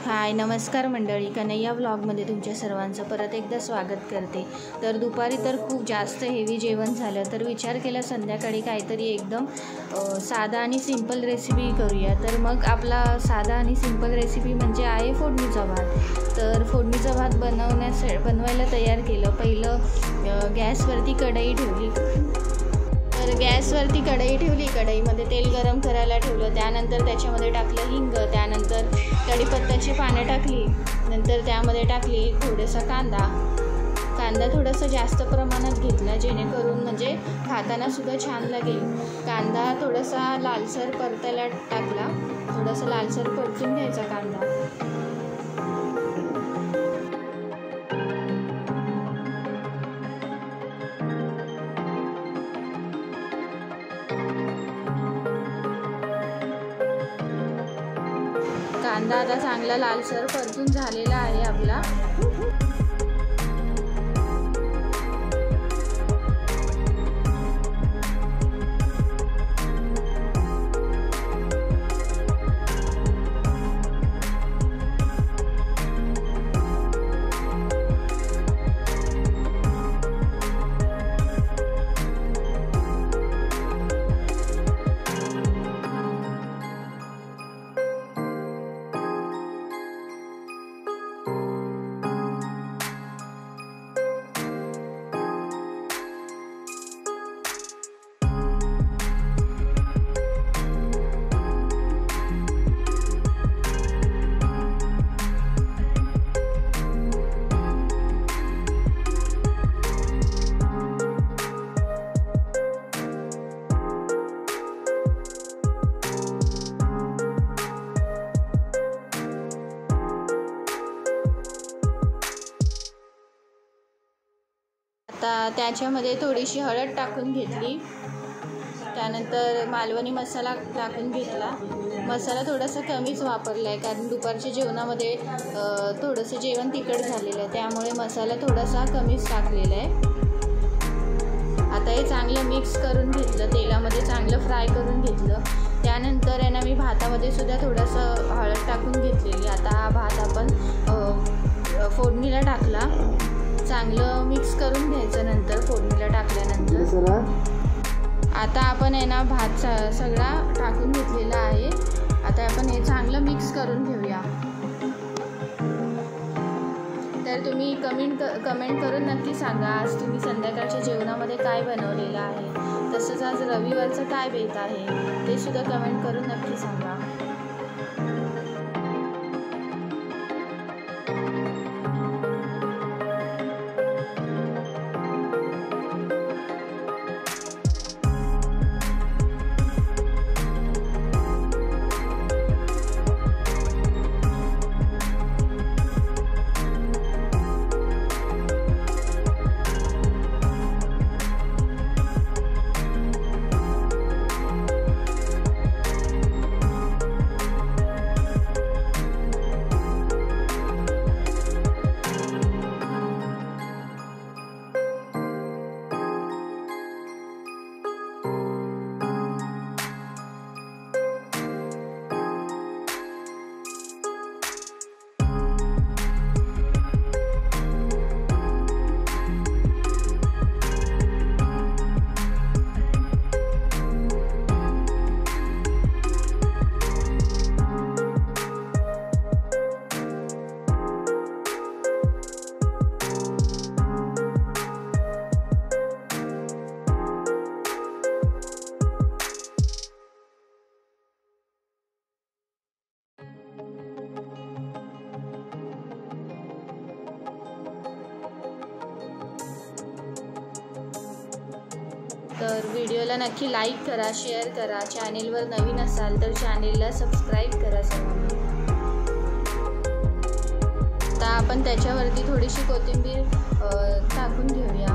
हाय नमस्कार मंडळी, कन्हैया व्लॉगमध्ये तुमच्या सर्वांचं परत एकदा स्वागत करते। तर दुपारी तर खूप जास्त हेवी जेवण झालं, तर विचार केला संध्याकाळी काहीतरी एकदम साधा आणि सिंपल रेसिपी करूया। तर मग आपला साधा आणि सिंपल रेसिपी म्हणजे आहे फोडणीचा भात। तर फोडणीचा भात बनवायला तयार केलं। पहिलं गॅसवरती कढई ठेवली। तर गॅसवरती कढई ठेवली, कढईमध्ये तेल गरम करायला ठेवलं। त्यानंतर त्याच्यामध्ये टाकलं हिंग, त्यानंतर कढीपत्त्याची पानं टाकली, नंतर त्यामध्ये टाकली थोडासा कांदा थोडंसं जास्त प्रमाणात घेतला, जेणेकरून म्हणजे खाताना सुद्धा छान लागेल। कांदा थोडासा लालसर परतायला टाकला, थोडासा लालसर परतून घ्यायचा कांदा। कांदा आता चांगला लालसर परतून झालेला आहे आपला। आता त्याच्यामध्ये थोडीशी हळद टाकून घेतली, त्यानंतर मालवणी मसाला टाकून घेतला। मसाला थोडासा कमीच वापरला आहे, कारण दुपारच्या जेवणामध्ये थोडंसं जेवण तिखट झालेलं आहे, त्यामुळे मसाला थोडासा कमीच टाकलेला आहे। आता हे चांगलं मिक्स करून घेतलं, तेलामध्ये चांगलं फ्राय करून घेतलं। त्यानंतर आहे ना मी भातामध्ये सुद्धा थोडंसं हळद टाकून घेतलेली। आता हा भात आपण फोडणीला टाकला, चांगलं मिक्स करून घ्यायचं। नंतर फोडणीला टाकल्यानंतर आता आपण आहे ना भात सगळा टाकून घेतलेला आहे। आता आपण हे चांगलं मिक्स करून घेऊया। तर तुम्ही कमेंट करून नक्की सांगा आज तुम्ही संध्याकाळच्या जेवणामध्ये काय बनवलेलं आहे, तसंच आज रविवारचं काय बेत आहे ते सुद्धा कमेंट करून नक्की सांगा। तर व्हिडिओला नक्की लाईक करा, शेअर करा। चॅनेलवर नवीन असाल तर चॅनेलला सबस्क्राईब करा सर्वांनी। आता आपण त्याच्यावरती थोडीशी कोथिंबीर टाकून घेऊया।